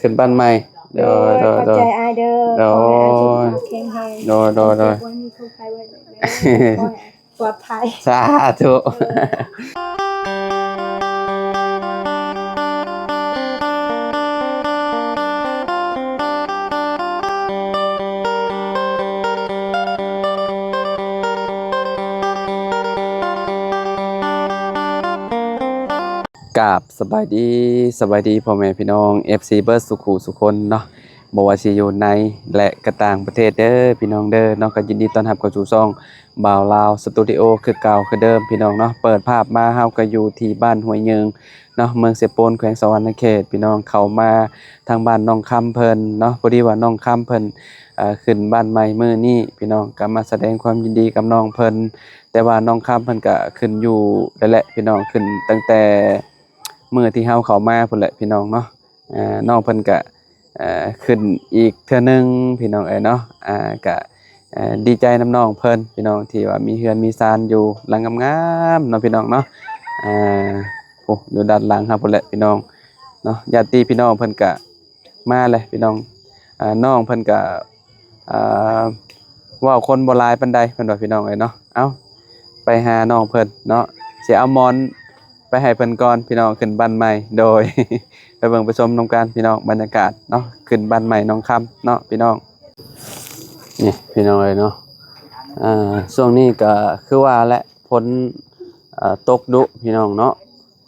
ขึ้นบ้านใหม่โดยโดยขอบโดยใจอายเด้อโดขอให้อายสุขยภาพแข็งแรงโดยโดยโดย เจ็บวันมีทุกข์ภัยไว้เลยเด้อขอให้ปลอดภัย สาธุ กราบสบายดีสบายดีพ่อแม่พี่น้อง FC เบิร์ดสุขุสุคนเนาะบ่ว่าสิอยู่ในและก็ต่างประเทศเด้อพี่น้องเด้อเนาะก็ยินดีต้อนรับเข้าสู่ช่องบ่าวลาวสตูดิโอคือเก่าคือเดิมพี่น้องเนาะเปิดภาพมาเฮาก็อยู่ที่บ้านห้วยเยิงเนาะเมืองเสยโปนแขวงสะหวรรณเขตพี่น้องเข้ามาทางบ้านน้องคำเพิ่นเนาะพอดีว่าน้องคำเพิ่นขึ้นบ้านใหม่มื้อนี้พี่น้องก็มาแสดงความยินดีกับน้องเพิ่นแต่ว่าน้องคำเพิ่นก็ขึ้นอยู่แล้วแหละพี่น้องขึ้นตั้งแต่มื้อที่เฮาเข้ามาพุ่นแหละพี่น้องเนาะน้องเพิ่นก็ขึ้นอีกเทื่อนึงพี่น้องเนาะก็ดีใจน้ำน้องเพิ่นพี่น้องที่ว่ามีเฮือนมีศาลอยู่หลังงามๆเนาะพี่น้องเนาะอ่าโอ้อยู่ด้านหลังครับพุ่นแหละพี่น้องเนาะญาติพี่น้องเพิ่นก็มาเลยพี่น้องน้องเพิ่นก็อ่าเว้าคนบ่หลายปานใดเพิ่นว่าพี่น้องเนาะเอ้าไปหาน้องเพิ่นเนาะสิเอาหมอนไปให้เพิ่นก่อนพี่น้องขึ้นบ้านใหม่โดย ไปเบิ่งไปชมนำกันพี่น้องบรรยากาศเนาะขึ้นบ้านใหม่น้องคำเนาะพี่น้องนี่พี่น้องเนาะช่วงนี้ก็คือว่าและฝนตกดุพี่น้องเนาะ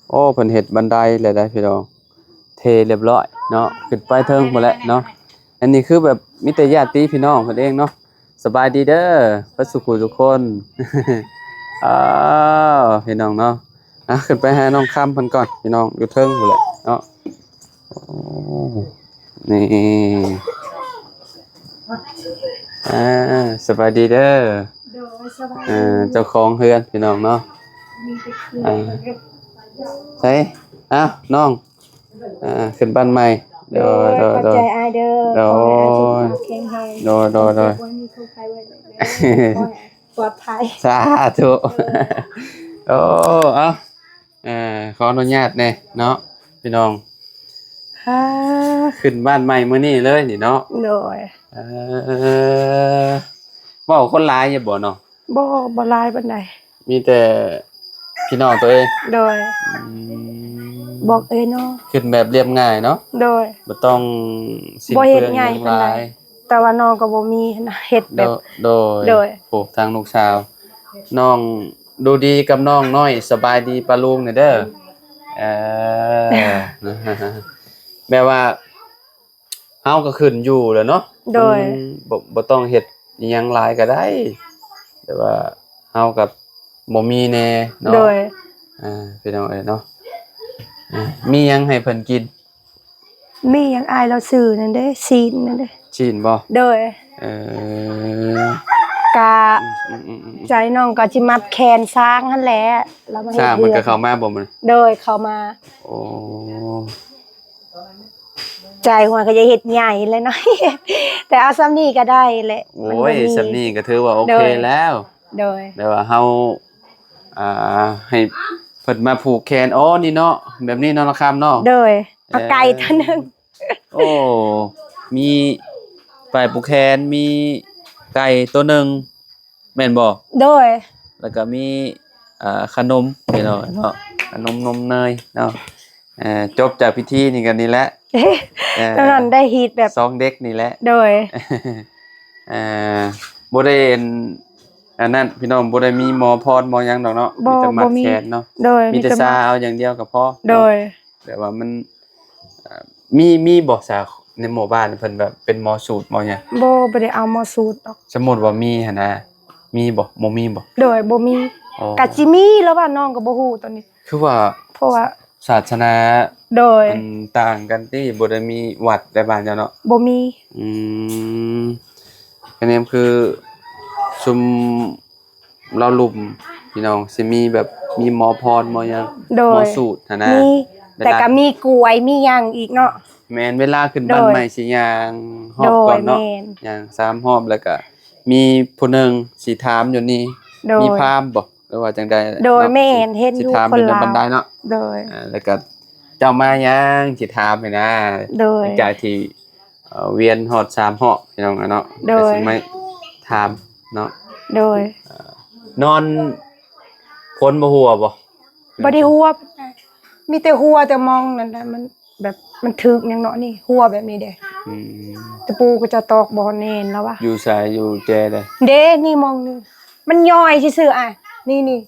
โอ้เพิ่นเฮ็ดบันไดแล้วได้พี่น้องเทเรียบร้อยเนาะขึ้นไปเทิงหมดแล้วเนาะอันนี้คือแบบมีแต่ญาติพี่น้องเพิ่นเองเนาะสบายดีเด้อพระสุขุทุกคน อ้าวพี่น้องเนาะขึ้นไปหาน้องคำเพิ่นก่อนพี่น้องอยู่เทิงหมดแหละเนาะ โอ้นี่อ่าสบายดีเด้อโดยสบายดีเจ้าของเฮือนพี่น้องเนาะมีแต่คืน ใช่อ้าวน้องขึ้นบ้านใหม่โดยขอบใจอายเด้อโดขอให้อายสุขยภาพแข็งแรงโดยโดยโดย เจ็บวันมีทุกข์ภัยไว้เลยเด้อขอให้ปลอดภัย สาธุโอ้เอาขออนุญาตแน่เนาะพี่น้องขึ้นบ้านใหม่มื้อนี้เลยนี่เนาะโดยเออเว้าคนหลายอย่าบ่เนาะบ่หลายปานใดมีแต่พี่น้องตัวเอง โดยบอกเอ้ยเนาะขึ้นแบบเรียบง่ายเนาะโดยบ่ต้องสิ้น บ่เฮ็ เปลื ด องห ง่า ยั ย ง ปาน ห ใด ลาย แต่ว่าน้องก็บ่มีนะเฮ็ดแบบโดโดยโอ้ทางลูกสาวน้องดูดีกับน้องน้อยสบายดีปะลุงเนี่ยเด้อเออ แม่ว่าเฮาก็ขึ้นอยู่แหล้วเนาะโดยบ่ต้องเฮ็ดอิหยังหลายก็ได้แต่ว่าเฮากับบ่มีแน่เนาะโดยพี่น้องเนาะมีหยังให้เพิ่นกินมีหยังอายเราซื้อนั่นเด้ซีนนั่นเด้จีนบ่ โดยเออกะใจน้องก็สิมัดแขนช้างหั่นแหละแล้วมาเฮ็สร้างดเรื มัน อ ก็เข้ามาบ่มัน โดยเข้ามาโอ้ ใจหัวก็จะเฮ็ดใหญ่เลยเนาะ แต่เอาซ้ำนี้ก็ได้แหละโอ้ยสำนี้ก็ถือว่าโอเคแล้ว โดยแต่ว่าเฮาให้เพิ่นมาผูกแขนอ๋อนี่เนาะแบบนี้เนาะนะครับเนาะโดยเอาไก่ตัวนึง โอ้มีป้ายผูกแขนมีไก่ตัวหนึงแม่นบ่โดย แล้วก็มีขนมนี่เนาะขนมนมเนยเนาะจบจากพิธีนี่กันนี่แหละตอนนั้นได้ฮีตแบบซองเด็กนี่แหละ โดย บ่ได้อันนั้นพี่น้องบ่ได้มีหมอพรหมอหยังดอกเนาะมีแต่มัดแขนเนาะโดยมีแต่ซาเอาอย่างเดียวก็พอโดยแต่ว่ามันมีบ่ซาในหมู่บ้านเพิ่นแบบเป็นหมอสูตรหมอหยังบ่ได้เอามาสูตรดอกสมมุติว่ามีหั่นนะมีบ่มีบ่โดยบ่มีก็สิมีแล้วว่าน้องก็บ่ฮู้ตอนนี้คือว่าเพราะว่าศาสนาโดยมันต่างกันที่บ่ได้มีวัดได้บ้านเจ้าเนาะบ่มีอืมอันนี้คือชุมเราลุ่มพี่น้องสิมีแบบมีหมอพรหมอหยังหมอสูตรหั่นนะมีแต่ก็มีกล้วยมีหยังอีกเนาะแม่นเวลาขึ้นบ้านใหม่สิย่างฮอบก่อนเนาะย่าง3ฮอบแล้วก็มีผู้หนึงสิถามอยู่นี่มีพราหมณ์บ่หรือว่าจังใดโดยแม่นเฮ็ดอยู่สิถามอยู่ในบันไดเนาะโดยแล้วก็ เจ้ามายังสิถามให้นะ โดย หลังจากที่เวียนฮอด3เหาะพี่น้องเนาะ โดย ก็สิไม่ถามเนาะ โดย นอนพ้นบ่หัวบ่ บ่ได้หัวมีแต่หัวแต่มองนั่นน่ะมันแบบมันถึกหยังเนาะนี่หัวแบบนี้เด้ อืม ตะปูก็จะตอกบ่แน่นแล้ววะ อยู่สายอยู่แจเลย เด้นี่มองนี่มันย่อยซื่อๆอ่ะนี่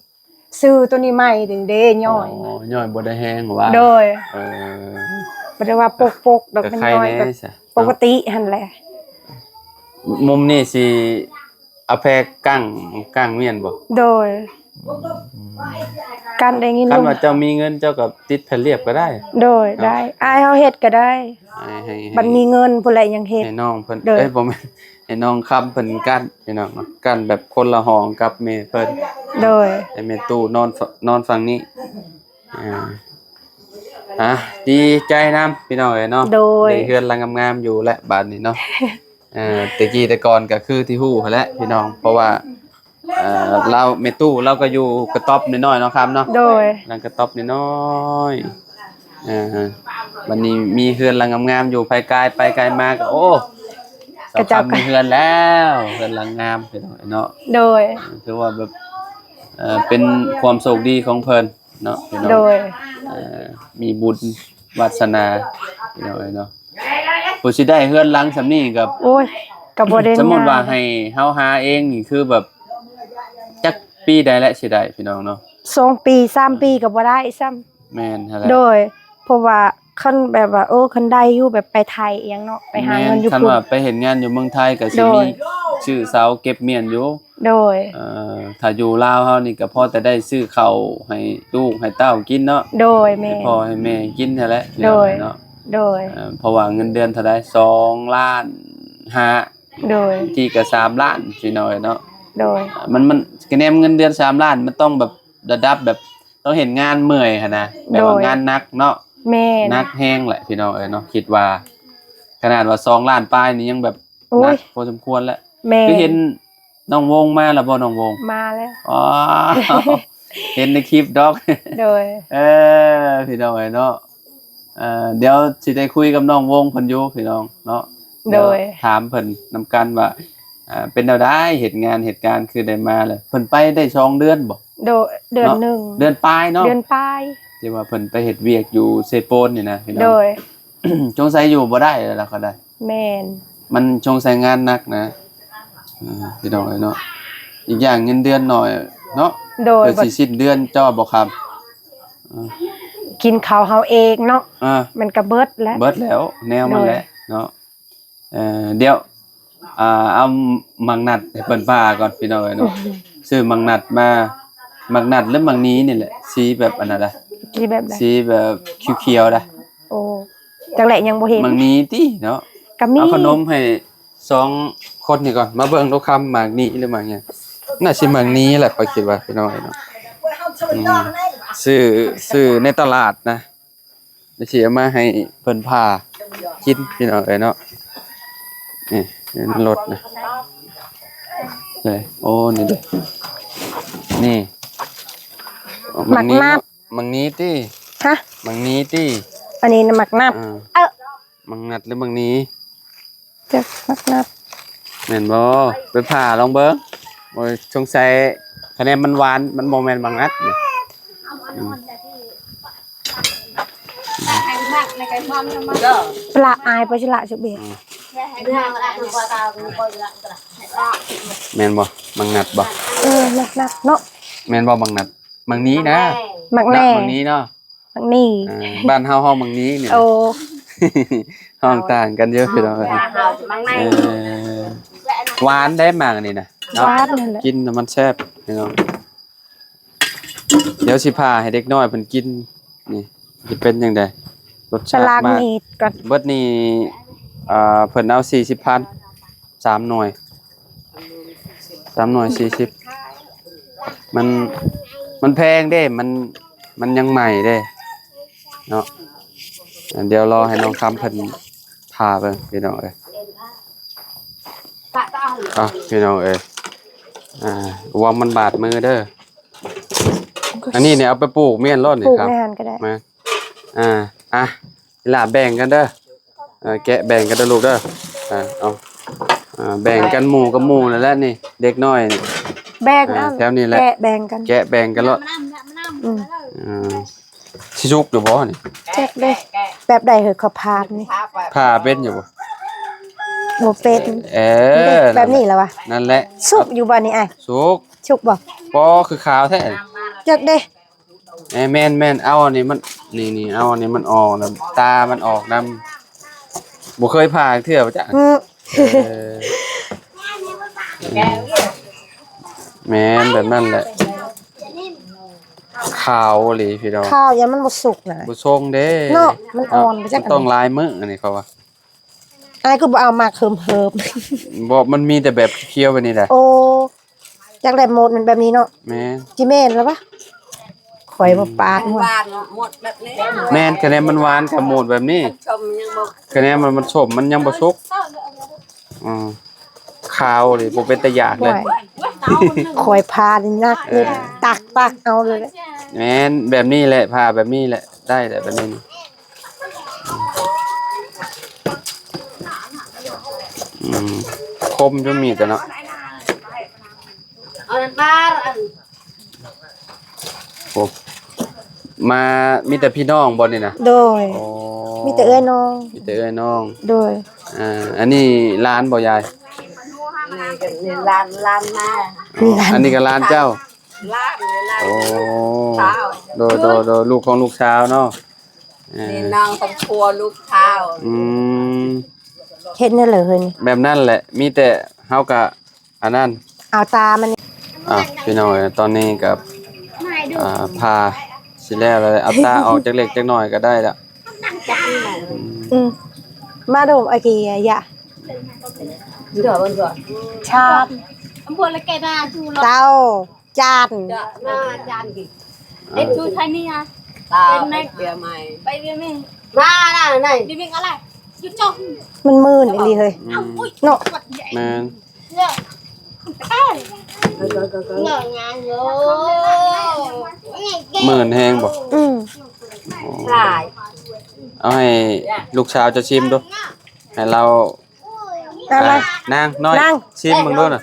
ซื้อตัวนี้ใหม่เด้ย่อย ย่อยบ่ได้แห้งว่า โดย เออ บ่ได้ว่าปกๆดอก ก็ มัน ใคร ย่อย แน่ แบบ ซะ ปกติหั่นแหละ มุมนี้สิเอาแพกั้งเมียนบ่ โดยการได้ยิน คั ล น ม ว่าเจ้ามีเงินเจ้าก็ติดแผ่นเรียบก็ได้ โดยได้อายเฮาเฮ็ดก็ได้ ให้ บัดมีเงินผู้ใดยังเฮ็ด ให้น้องเพิ่น เด้อ บ่แม่นให้น้องคำเพิ่นกั้นพี่น้องเนาะกั้นแบบคนละห้องกับแม่เพิ่น โดย ให้แม่ตู้นอนฝั่งนี้ดีใจนํพี่น้องเอ้ยเนาะ โดย ได้เฮือนหลังงามๆอยู่และบัดนี้เนาะแต่กี้แต่ก่อนก็คือที่ฮู้หั้นแหละพี่น้องเพราะว่าเราแม่ตู้เราก็อยู่กระต๊อบน้อยๆเนาะครับเนาะ โดย หลังกระต๊อบน้อยๆวันนี้มีเฮือนหลังงามๆอยู่ไปไกลมาก็โอ้สาวคำมีเฮือนแล้วเฮือนหลังงามพี่น้องเนาะ โดย คือว่าแบบเป็นความโชคดีของเพิ่นเนาะพี่น้อง โดย มีบุญวาสนาพี่น้องเนาะผู้สิได้เฮือนหลังสำนี้กับ โอ้ยก็บ่ได้ สมมุติว่าให้เฮาหาเองนี่คือแบบจักปีใดและสิได้พี่น้องเนาะ 2 ปี3 ปีก็บ่ได้ซ้ำ แม่นหั่นแหละ โดย เพราะว่าคันแบบว่าคันได้อยู่แบบไปไทยอีหยังเนาะไปหาเงินอยู่ คัน พุ่น ว่าไปเห็นงานอยู่เมืองไทยก็สิ โด มี ย ชื่อเสาเก็บเมียนอยู่ โดย ถ้าอยู่ลาวเฮานี่ก็พอแต่ได้ซื้อข้าวให้ลูกให้เต้ากินเนาะ โดยแม่ ให้พ่อให้แม่กินนั่นแหละ โดย เนาะ โดย เพราะว่าเงินเดือนเท่าใด2ล้าน5 โดย ที่ก็3ล้านพี่น้อยเนาะ โดย มันคะแนนเงินเดือน3ล้านมันต้องแบบระดับแบบต้องเห็นงานเมื่อยหั่นนะแบบว่างานหนักเนาะ แม่น นักแห้งแหละพี่น้องเนาะคิดว่าขนาดว่า2ล้านปลายนี่ยังแบบ โอ้ หนั ย กพอสมควรแล้ว แม่ คือเห็นน้องวงมาแล้วบ่น้องวง มาแล้ว อ๋อ เห็นในคลิปดอก โดย พี่น้องเนาะเดี๋ยวสิได้คุยกับน้องวงเพิ่นอยู่พี่น้องเนาะ โดย ถามเพิ่นนำกันว่าเป็นแนวใดเหตุการณ์คือได้มาเลยเพิ่นไปได้2เดือนบ่ โดยเดือนหนึ่ง เดือนปลายเนาะ เดือนปลาย ที่ว่าเพิ่นไปเฮ็ดเวียกอยู่เซโปนนี่นะพี่น้อง โดย จงใส่อยู่บ่ได้แล้วก็ได้ แม่น มันจงใส่งานหนักนะพี่น้องเนาะอีกอย่างเงินเดือนหน่อยเนาะ โดย เพื่อสิสิ้นเดือนเจ้าบ่ครับ กินข้าวเฮาเองเนาะ มันก็เบิดแล้ว เบิดแล้วแนวมันแหละเนาะเดี๋ยวเอามังนัดให้เพิ่นพาก่อนพี่น้องเนาะซื้อมังนัดมามังนัดหรือมังนี้นี่แหละสีแบบอันนั้นล่ะ ที่แบบใด สีแบบเขียวๆล่ะ โอ้จังแหละยังบ่เห็น มังนี้ติเนาะ ก็มี เอาขนมให้2คนนี่ก่อนมาเบิ่งดูคำหมากนี้หรือหมากหยังน่าสิหมากนี้แหละข้อยคิดว่าพี่น้องเนาะซื้อในตลาดนะเดี๋ยวสิเอามาให้เพิ่นพากินพี่น้องเนาะนี่ในรถนะเลยโอ้นี่เด้นี่มังนี้ติ ฮะ มังนี้ติ อันนี้น้ำหมักนับ มังนัดหรือมังนี้ จะหมักนับ แม่นบ่ไปผ่าลองเบิ่งโอ้ยสงสัยคะแนนมันหวานมันบ่แม่นบางนัดนี่ปลาอายไปฉละจุเบะ แม่นบ่บางนัดบ่ หมักนับเนาะ แม่นบ่บางนัดบางนี้นะ หมักแน่ บางนี้เนาะ หมักนี่ บ้านเฮาห้องบางนี้เนี่ย โอ้ ห้องต่างกันเยอะพี่น้องหวานได้มากนี่นะ วาดนั่นแหละ กินแล้วมันแซ่บพี่น้องเดี๋ยวสิพาให้เด็กน้อยเพิ่นกินนี่สิเป็นจังได๋รส ฉ ชาติ ลาก มาก นี่ก่อน เบิดนี่เพิ่นเอา 40,000 3หน่วย3หน่วย40มันแพงเด้มันยังใหม่เด้เนาะเดี๋ยวรอให้น้องคำเพิ่นพาเบิ่งพี่น้องเอ้ยพี่น้องเอ้ยว่ามันบาดมือเด้ออันนี้เนี่ยเอาไปปลูกเมียนรอดนี่ ปลูก ครับ ในหันก็ได้ มา อ่ะหลาแบ่งกันเด้อแกะแบ่งกันเด้อลูกเด้อเอาแบ่งกันหมู่กับหมู่นั่นแหละนี่เด็กน้อยนี่ แบ่งนะ แถวนี้แหละ แกะแบ่งกัน แกะแบ่งกันแล้วสิชุกอยู่บ่นี่ แจ็คเลยแบบใดเหอะเขาพานนี่ ผ้าเป็นอยู่บ่ บ่เป็น แบบนี้แล้ววะ นั่นแหละ สุกอยู่บ่นี่ไอ้ ชุก สุกบ่ บ่คือขาวแท้ จักเด้ แม่นเอาอันนี้มันนี่เอาอันนี้มันออกนะตามันออกนำบ่เคยผ่าเทื่อบ่จ๊ะแม่นแบบนั้นแหละขาวอีหลีพี่น้อง ข้าวยังมันบ่สุกน่ะ บ่ทรงเด้ เนาะมันอ่อนไปจัก มันต้องลายมืออันนี้เขาว่า ไอ้ก็บ่เอามาเคิม บ่มันมีแต่แบบเคี้ยวๆแบบนี้แหละ โอ้จักได้หมดมันแบบนี้เนาะ แม่น จิแม่นแล้วปะข่อยบ่ปาดหัว หมดแบบนี้ แม่นคะแนนมันหวานกับหมดแบบนี้ ชมยังบอก คะแนนมันสมมันยังบ่สุกขาวเลยบ่เป็นตะยากเลย ข่อยพานี่นักเลยตักเอาเลย แม่นแบบนี้แหละผ่าแบบนี้แหละได้แต่แบบนี้คมจนมีแต่เนาะ เอานั่นบ้าอัน โอ้มามีแต่พี่น้องบ่นี่นะ โดย โอ้ มีแต่เอ้ยน้อง มีแต่เอ้ยน้อง โดย อันนี้ร้านบ่ยาย นี่ลานมา อันนี้ก็ร้านเจ้า ลานเลยลาน โอ้ เช้า โดลูกของลูกสาวเนาะ นี่น้องต้องครัวลูกเท้า อืม เฮ็ดนี่เลยเฮ้ยนี่ แบบนั้นแหละ มีแต่เฮากะอันนั้น เอาตามันนี่ พี่น้อยตอนนี้กับพาสิแล้วเลยเอาตาออกจากเล็กจักหน่อยก็ได้ละ มาดูไอ้กี่ยะ เดี๋ยวมันก่อน ชาม อำเภอละแกนาชูร เต้าจาน เดี๋ยวหน้าจานกี่ เอ็ดชูไทยนี่อ่ะ ตาเบียร์ใหม่ ไปเรียนเอง หน้าไหน เรียนเองอะไรยุดจ้อง มันมืนอีหลีเฮ้ย อุ้ย เนาะ วัดใหญ่ แม่น เนี่ยเงางานโย่ หมื่นแฮงบ่ ใช่ เอาให้ลูกสาวจะชิมดูให้เรา อะไร นางน้อย นาง ชิมมึงดูน่ะ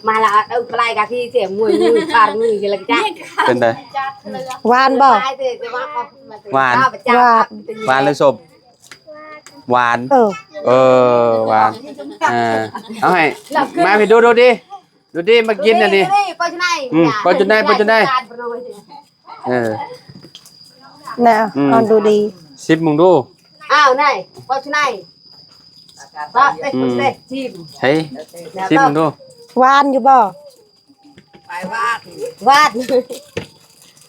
มาละปลายกะที่เสียมวยขาดมือกันละจ้า เป็นได หวานบ่ ปลายเสียจะว่า หวาน หวานหรือสมหวาน หวานเอาให้มาพี่ดูดิดูดิมากินอันนี้ ปจุนัย ปจุนัยเออ น่ะเอาดูดี ชิมมึงดู อ้าวไหนปจุนัยก็เด็กเด็กชิม เฮ้ยชิมมึงดู หวานอยู่บ่ ไปวาด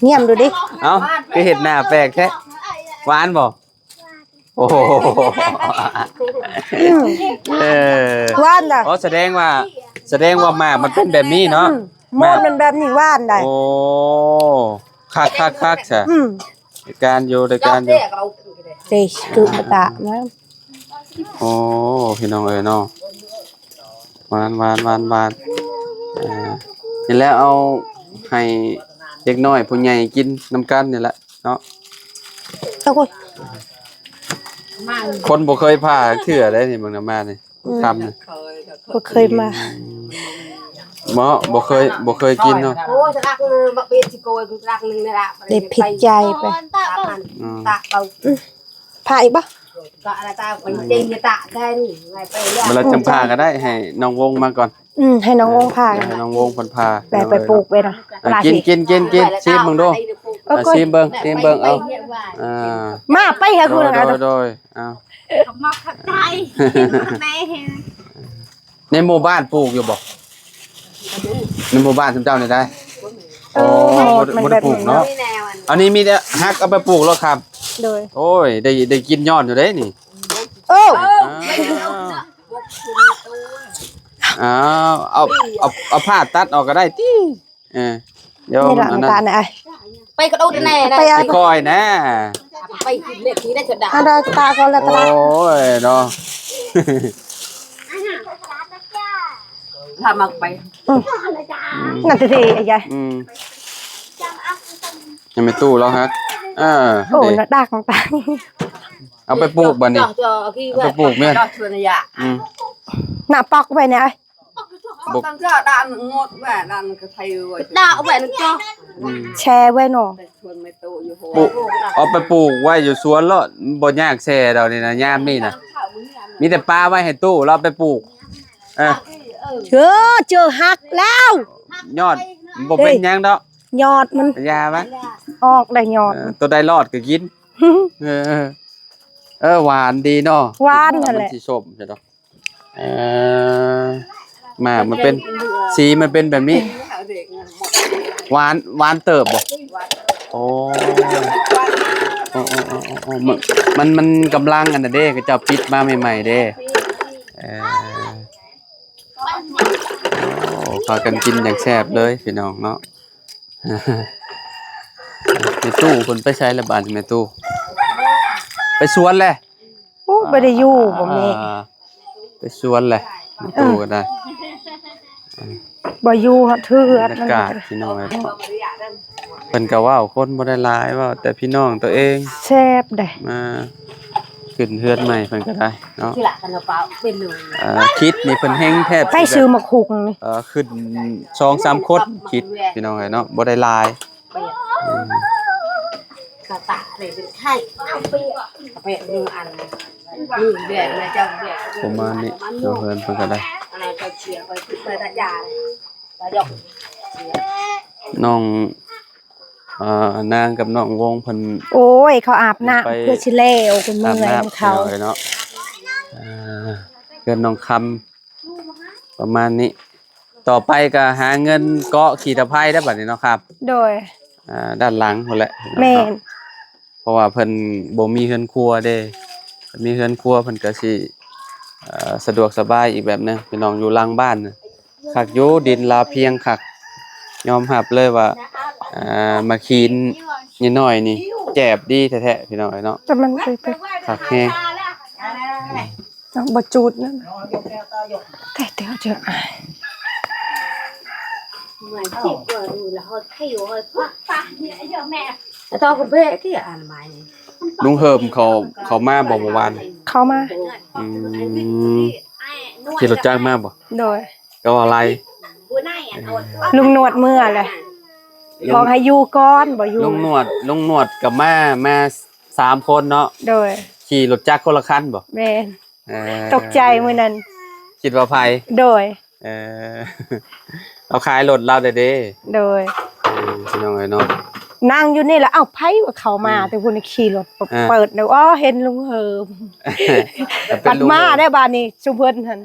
เงียบดูดิ เอ้าคือเห็ดหน้าแปลกแท้หวานบ่โอ้โหเออ หวานน่ะ อ๋อแสดงว่าหมากมันเป็นแบบนี้เนาะ หมดมันแบบนี้หวานได้ โอ้คักใช่ในการอยู่ เด็กเรา เด้คือตะนะ โอ้พี่น้องเอ้ยเนาะหวานนี่แหล้วเอาให้เด็กน้อยผู้ใหญ่กินน้ำกันนี่แหละเนาะ เอาคุย คนบ่เคยผ่าเทื่อได้นี่เบิ่งน้ำมานี่ทำนี่ บ่เคยมา บ่เคยกินเนาะ โอ้จะรักบักเบียชิโกยกูรักนึงนี่ละ ได้ผิดใจไป ตาเรา พาอีกบ่ ก็อะไรตาไปเจงตาได้นี่ไงไปเรื่อย เวลาจำพาก็ได้ให้น้องวงมาก่อน ให้น้องวงพา ให้น้องวงเพิ่นพา ไปปลูกไว้นะ กินชิมมึงดูชิมเบิ่งเอามาไปค่ะคุณนะ โดยเอา ขมักขัดใจแม่เห็น ในหมู่บ้านปลูกอยู่บ่ในหมู่บ้านเจ้านี่ได้โอ้บ่ได้ปลูกเนาะ ไม่แนว อันนี้มีแต่ฮักเอาไปปลูกแล้วครับ โดย โอ้ยได้กินยอดอยู่เด้นี่ โอ้ อ้าวเอาผ้าตัดออกก็ได้ติเดี๋ยว นี่หลัง อันนั้น การน่ะ ไปกระโดดแน่นะ ไปเอา คอยนะ ไปเล็กนี้ได้จะด่า อันดาตาก่อนแล้วตา โอ้ยเนาะ ทำมาไป นั่นสิไอ้ยาย ยังไม่ตู้แล้วฮะ โอ้น่ะดักต่าง เอาไปปลูกบัดนี้ cho khi Tôi buộc miên. cho chuột này dạ อืม ๆน่ะปอกไปเนี่ย buộc. tăng cho đàn ngọt vẻ đàn cái thầy rồi đạo vậy nó cho อืม แชร์ไว้เนาะ chuột mày tổ như hồ ปลูกเอาไปปลูกไว้อยู่สวนแล้วบ่ยากแซ่ดอกนี่นะยามนี่นะมีแต่ปลาไว้ให้ตู้เราไปปลูกเจอหักแล้ว ยอดบ่เป็นหยังดอก ยอดมัน ยาไหม ออกได้ยอด ตัวใดรอดก็กินเออหวานดีเนาะ หวานนั่นแหละ มัสิส้มใช่ดอกมามันเป็นสีมันเป็นแบบนี้ หวานเติบบ่โอ้มันกำลังอันน่ะเด้ก็เจ้าปิดมาใหม่ๆเด้โอ้พากันกินอย่างแซ่บเลยพี่น้องเนาะแม่ตู้เพิ่นไปใช้ละบาดแม่ตู้ไปสวนแหละ โอ้บ่ได้อยู่บ่แม่ ไปสวนแหละแม่ตู้ก็ได้ บ่อยู่ถือบ รรยากาศพี่น้องเพิ่นก็เว้าคนบ่ได้หลายเว้าแต่พี่น้องตัวเอง แซ่บได้ มาขึ้นเฮือนใหม่เพิ่นก็ได้เนาะ khi lại thằng pháo bên đường คิดนี่เพิ่นแฮงแทบ ไปซื้อมาคุกนี่ ขึ้น 2-3 คนคิดพี่น้องเนาะบ่ได้หลาย cả tạ để bên khai cà phê như ăn như để này cho để ประมาณนี้เนาะเฮือนเพิ่นก็ได้ anh này cho chia với cái đại già này và dọc น้องนางกับน้องวงเพิ่น โอ้ยเขาอาบน้ำ ไป เพื่อสิแล้วคุณ อา เมื่ บ อย น้ำ ของเขา เนาะเกินน้องคำประมาณนี้ ต่อไปก็หาเงินเกาะขี่ตะไคร้ได้บัดนี้เนาะครับ โดย ด้านหลังพุ่นแหละ แม่น เพราะว่าเพิ่นบ่มีเฮือนครัวเด้มีเฮือนครัวเพิ่นก็สิสะดวกสบายอีกแบบนึงพี่น้องอยู่หลังบ้านน่ะคักอยู่ดินลาเพียงคักยอมรับเลยว่ามาคีนนิดหน่อยนี่แจบดีแท้ๆพี่น้องเนาะ แต่มันไป คักแฮง บ่จูดนั่นแต่เดี๋ยวจะอาย mày chịu rồi là hơi thiểu hơi phát phát nhẹ giờ mẹ to cà phê cái ăn mày này ลุงเฮิมเขามาบ่เมื่อวาน เข้ามา ขี่รถจักรมาบ่ โดย ก็อะไร bữa nay à thôi ลุงนวดเมื่อเลยบอกให้อยู่ก่อนบ่อยู่ ลุงหนวดกับมา3คนเนาะ โดย ขี่รถจักรคนละคันบ่ แม่น เออ ตกใจมื้อนั้น คิดว่าไผ โดย เออ เราขายรถเราเด้ โดย พี่น้องเอ้ยเนาะ นั่งอยู่นี่แล้วเอ้าไผว่าเขามาแต่พุ่นขี่รถ อ่า เปิดเดี๋ยวอ้อเห็นลุงเหิม ปัดมาได้บานนี้สุเพิ่นหั่น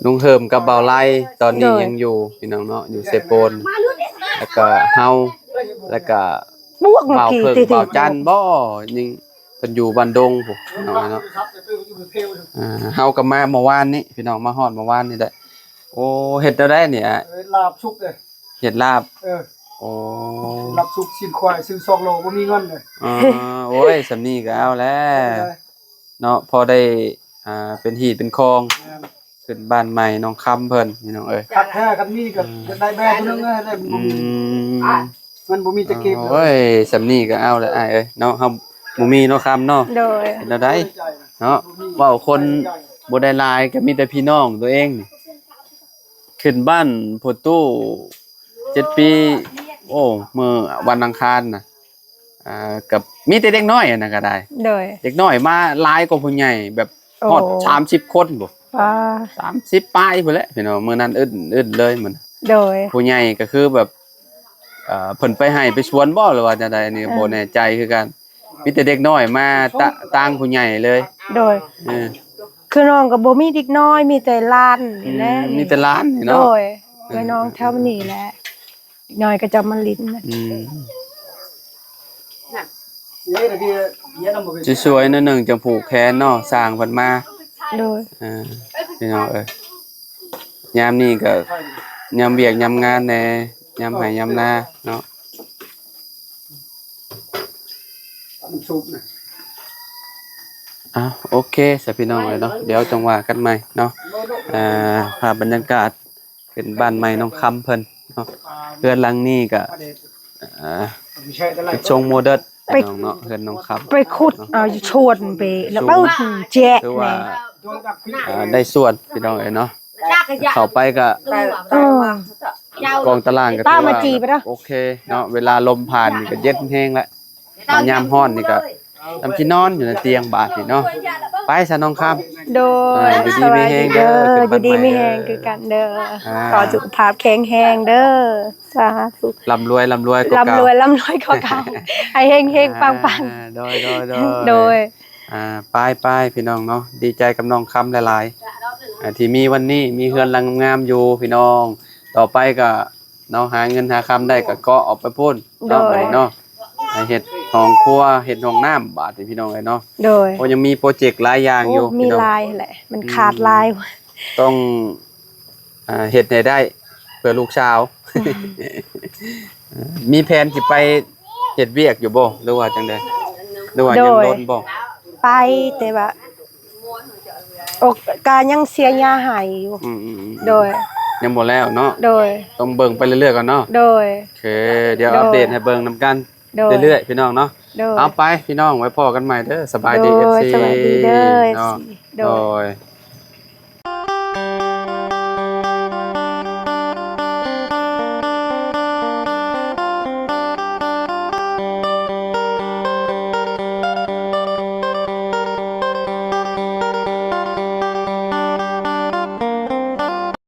ลุงเฮิมกับเบาไล่ตอนนี้ โดย ยังอยู่พี่น้องเนาะอยู่เซโปนแล้วก็เฮาแล้วก็ บวกเมื่อ เบา กี้ เพิ่ง ติ เบาจันบ่ยังเพิ่นอยู่บ้านดงพุ่นพี่น้องเนาะเฮาก็มาเมื่อวานนี้พี่น้องมาฮอดเมื่อวานนี้ได้โอ้เฮ็ดได้เนี่ย ลาบชุกเลย เฮ็ดลาบ โอ้ ลาบชุกชิ้นควายซื้อ2โลบ่มีเงินเลย โอ้ยสำนี้ก็เอาแล้วเนาะพอได้เป็นหีดเป็นคลองขึ้นบ้านใหม่น้องคำเพิ่นพี่น้องเอ้ย คักแท้กันมีก็จะได้แม่ผู้นึงได้บ่มีมันบ่มีจะเก็บ โอ้ยสำนี้ก็เอาแล้วอ้ายเอ้ยเนาะเฮาบ่มีเนาะคำเนาะ โดย เฮ็ดแล้วได้เนาะเว้าคนบ่ได้หลายก็มีแต่พี่น้องตัวเองนี่ขึ้นบ้านพ่อตู้7 ปีโอ้มื้อวันอังคารน่ะกับมีแต่เด็กน้อยอะนะก็ได้ โดย เด็กน้อยมาหลายกว่าผู้ใหญ่แบบฮอด โอ้ 30 คนบ่ ว่า 30ปลายพุ่นแหละพี่น้องมื้อนั้นอึดเลยมื้อนั้น โดย ผู้ใหญ่ก็คือแบบเพิ่นไปให้ไปสวนบ่หรือว่าจังไดนี่บ่แน่ใจคือกันมีแต่เด็กน้อยมาต่างผู้ใหญ่เลย โดย เออ คือน้องก็บ่มีเด็กน้อยมีแต่หลานนี่แหละ มีแต่หลานนี่ โด เนาะ ยไว้น้องแถวนี้แหละเด็กน้อยก็จะมาลิ้นนะ เย้ตะกี้เย้นำบ่เป็น สิสวยๆหนิดนึงจังผูกแขนเนาะสร้างเพิ่นมา โดย พี่น้องเอ้ยยามนี้ก็ยามเวียกยามงานแหน่ยามไห้ยามนาเนาะ มันชุบน่ะ โอเคสพี่น้องเลยเนาะเดี๋ยวจังว่ากันใหม่เนาะภาพบรรยากาศเป็นบ้านใหม่น้องคำเพิ่นเนาะเพื่อนหลังนี้ก็ ไม่ใช่อะไร เป็นชงโมเดิร์นพี่น้องเนาะเฮือนน้องครับ ไปขุดเอาชวนไปแล้วก็แจ๊ะ คือว่า แน่ ตัวดับพี่ ได้ส่วนพี่น้องเอ้ยเนาะ จ้าก็อยาก เข้าไปก็ แต่ เออ กองตารางก็ ตาม ถือ มา ว่า จีบไปเนาะ โอเคเนาะเวลาลมผ่านนี่ก็เย็นแห้งแล้ว ตอนยามฮ้อนนี่ก็ ทำที่นอนอยู่ในเตียงบาดนี่เนาะไปซะน้องครับ โดย อยู่ดี สวัส มีแฮ ดี งเด้ เด้ อ อ ขึ้น อยู่ดี บ้านใหม่ มีแฮงคือกันเด้อ อ่า ขอสุขภาพแข็งแรงเด้อสาธุ ร่ำรวยกว่าเก่า ร่ำรวยร่ำรวยก็เก่าให้เฮงเฮงปังปัง อ่าโดย โดย ไปพี่น้องเนาะดีใจกับน้องคำหลายๆที่มีวันนี้มีเฮือนหลังงามอยู่พี่น้อง ต่อไปก็เนาะหาเงินหาคำได้ก็เกาะออกไปพุ่นเนาะ โดย บัดนี้เนาะให้เฮ็ดห้องครัวเฮ็ดห้องน้ำบาดนี่พี่น้องเอ้ยเนาะ โดย โอ้ยังมีโปรเจกต์หลายอย่างอยู่ โอ้มี พี่น้อง ลายแหละ มันขาดลาย ต้องเฮ็ดให้ได้เพื่อลูกสาว มีแผนสิไปเฮ็ดเวียกอยู่บ่หรือว่าจังได๋หรือว่ายังโดนบ่ ไปแต่ว่าอกกายังเสียยาหายอยู่ อืม โดย ยังบ่แล้วเนาะ โดย ต้องเบิ่งไปเรื่อยๆก่อนเนาะ โดย โอเค เดี๋ยว โดย อัปเดตให้เบิ่งนำกัน โดย เรื่อยๆพี่น้องเนาะ โดย เอาไปพี่น้องไว้พอกันใหม่เด้อสบายดี โดย FC สวัสดีเด้อ เนาะ FC โด โด ย ย